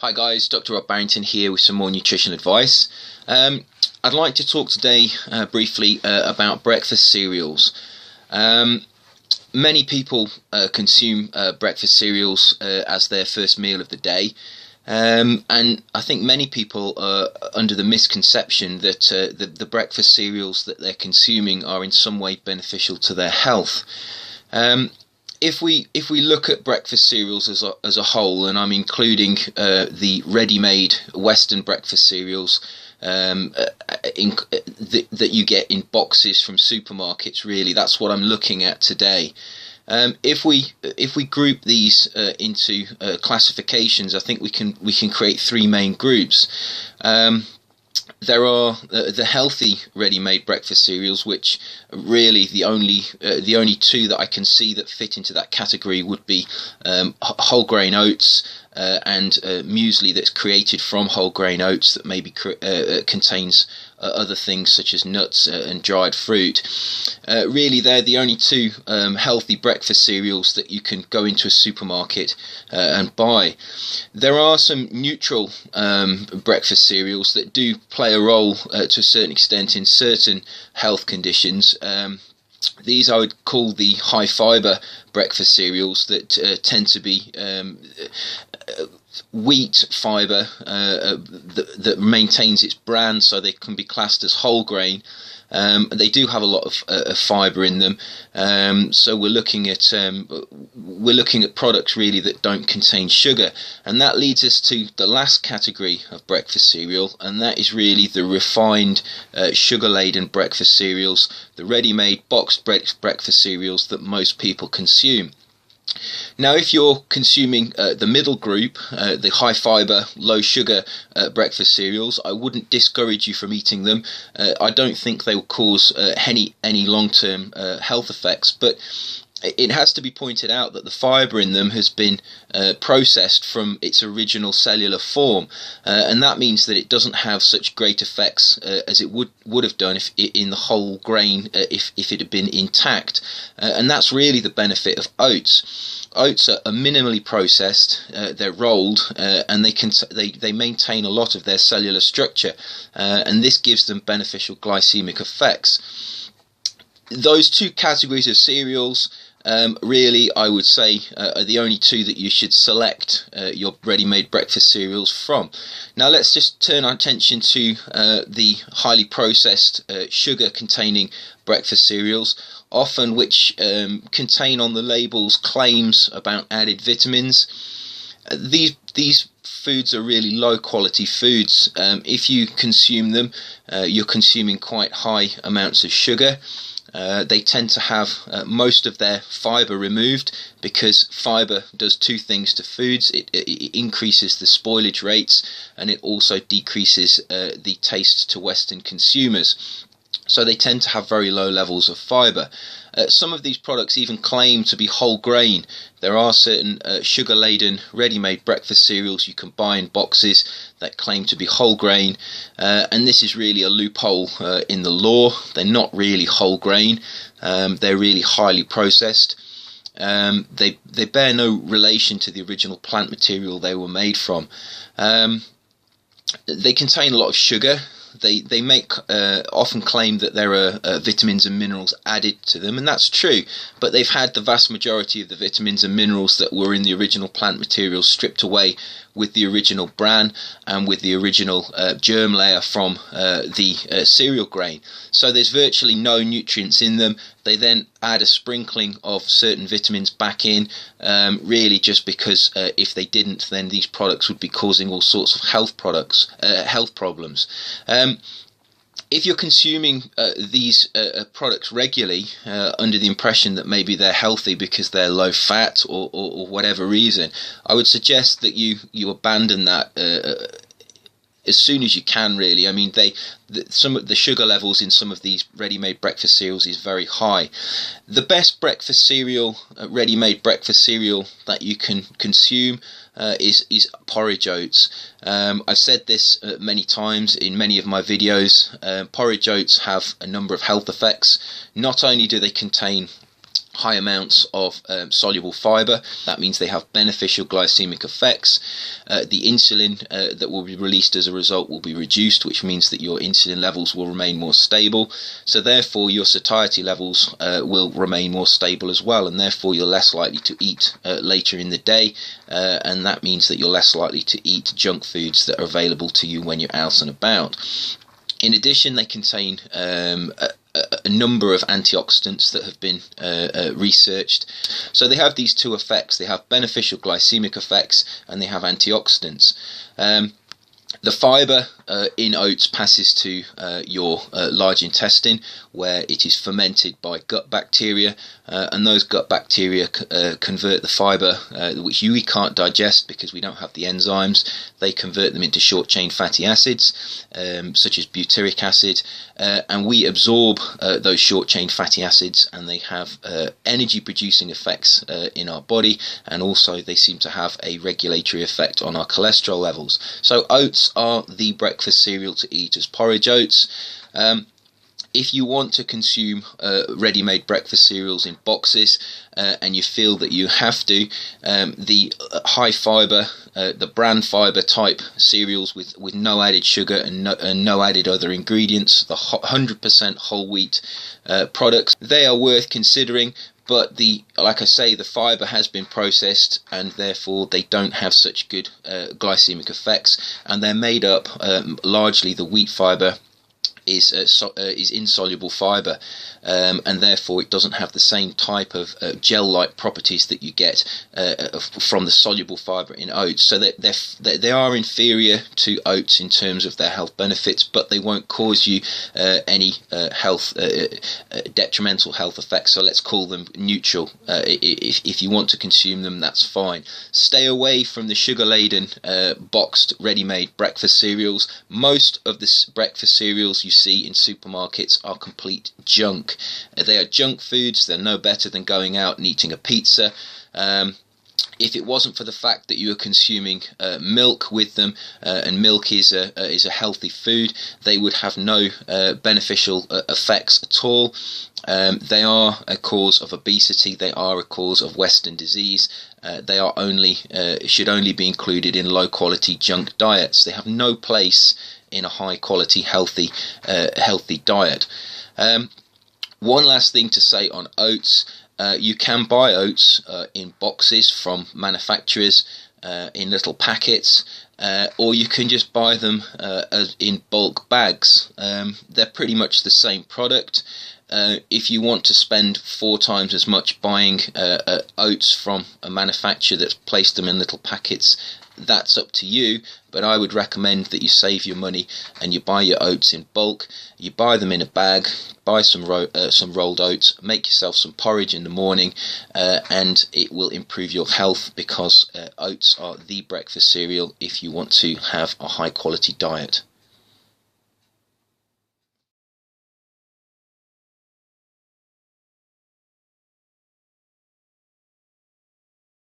Hi guys, Dr. Robert Barrington here with some more nutrition advice. I'd like to talk today briefly about breakfast cereals. Many people consume breakfast cereals as their first meal of the day, and I think many people are under the misconception that the breakfast cereals that they're consuming are in some way beneficial to their health. If we look at breakfast cereals as a whole, and I'm including the ready-made Western breakfast cereals that you get in boxes from supermarkets, really, that's what I'm looking at today. If we group these into classifications, I think we can create three main groups. There are the healthy ready-made breakfast cereals, which really the only two that I can see that fit into that category would be whole grain oats and muesli that's created from whole grain oats that maybe contains other things such as nuts and dried fruit. Really, they're the only two healthy breakfast cereals that you can go into a supermarket and buy. There are some neutral breakfast cereals that do play a role to a certain extent in certain health conditions. These I would call the high fibre breakfast cereals that tend to be wheat fibre that maintains its brand, so they can be classed as whole grain. They do have a lot of fibre in them, so we're looking at products really that don't contain sugar, and that leads us to the last category of breakfast cereal, and that is really the refined sugar-laden breakfast cereals, the ready-made boxed breakfast cereals that most people consume. Now, if you're consuming the middle group, the high fibre, low sugar breakfast cereals, I wouldn't discourage you from eating them. I don't think they will cause any long-term health effects, but it has to be pointed out that the fibre in them has been processed from its original cellular form, and that means that it doesn't have such great effects as it would have done if in the whole grain if it had been intact, and that's really the benefit of oats. Oats are minimally processed, they're rolled, and they maintain a lot of their cellular structure, and this gives them beneficial glycemic effects. Those two categories of cereals really, I would say, are the only two that you should select your ready-made breakfast cereals from. Now let's just turn our attention to the highly processed sugar-containing breakfast cereals, often which contain on the labels claims about added vitamins. These foods are really low-quality foods. If you consume them, you're consuming quite high amounts of sugar. They tend to have most of their fibre removed, because fibre does two things to foods. It increases the spoilage rates, and it also decreases the taste to Western consumers. So they tend to have very low levels of fibre. Some of these products even claim to be whole grain. There are certain sugar-laden ready-made breakfast cereals you can buy in boxes that claim to be whole grain, and this is really a loophole in the law. They're not really whole grain. They're really highly processed. They bear no relation to the original plant material they were made from. They contain a lot of sugar. They make often claim that there are vitamins and minerals added to them, and that's true, but they've had the vast majority of the vitamins and minerals that were in the original plant materials stripped away with the original bran and with the original germ layer from the cereal grain. So there's virtually no nutrients in them. They then add a sprinkling of certain vitamins back in, really just because if they didn't, then these products would be causing all sorts of health problems. If you're consuming these products regularly under the impression that maybe they're healthy because they're low fat or whatever reason, I would suggest that you abandon that as soon as you can, really. I mean, some of the sugar levels in some of these ready-made breakfast cereals is very high. The best breakfast cereal, ready-made breakfast cereal that you can consume is porridge oats. I've said this many times in many of my videos. Porridge oats have a number of health effects. Not only do they contain high amounts of soluble fibre. That means they have beneficial glycemic effects. The insulin that will be released as a result will be reduced, which means that your insulin levels will remain more stable. So therefore your satiety levels will remain more stable as well, and therefore you're less likely to eat later in the day, and that means that you're less likely to eat junk foods that are available to you when you're out and about. In addition, they contain a number of antioxidants that have been researched. So they have these two effects. They have beneficial glycemic effects and they have antioxidants. The fibre in oats passes to your large intestine, where it is fermented by gut bacteria, and those gut bacteria convert the fibre, which we can't digest because we don't have the enzymes. They convert them into short chain fatty acids, such as butyric acid, and we absorb those short chain fatty acids, and they have energy producing effects in our body, and also they seem to have a regulatory effect on our cholesterol levels. So oats are the breakfast cereal to eat as porridge oats. If you want to consume ready-made breakfast cereals in boxes and you feel that you have to, the high fibre, the bran fibre type cereals with no added sugar and no added other ingredients, the 100% whole wheat products, they are worth considering. But like I say, the fibre has been processed, and therefore they don't have such good glycemic effects, and they're made up largely, the wheat fibre is insoluble fibre, and therefore it doesn't have the same type of gel-like properties that you get from the soluble fibre in oats. So they are inferior to oats in terms of their health benefits, but they won't cause you any detrimental health effects. So let's call them neutral. If you want to consume them, that's fine. Stay away from the sugar-laden boxed ready-made breakfast cereals. Most of the breakfast cereals you see in supermarkets are complete junk. They are junk foods. They're no better than going out and eating a pizza. If it wasn't for the fact that you are consuming milk with them, and milk is a healthy food, they would have no beneficial effects at all. They are a cause of obesity. They are a cause of Western disease. They are should only be included in low quality junk diets. They have no place in a high quality healthy diet. One last thing to say on oats. You can buy oats in boxes from manufacturers in little packets, or you can just buy them in bulk bags. They're pretty much the same product. If you want to spend 4 times as much buying oats from a manufacturer that's placed them in little packets, that's up to you, but I would recommend that you save your money and you buy your oats in bulk. You buy them in a bag, buy some rolled oats, make yourself some porridge in the morning, and it will improve your health, because oats are the breakfast cereal if you want to have a high quality diet.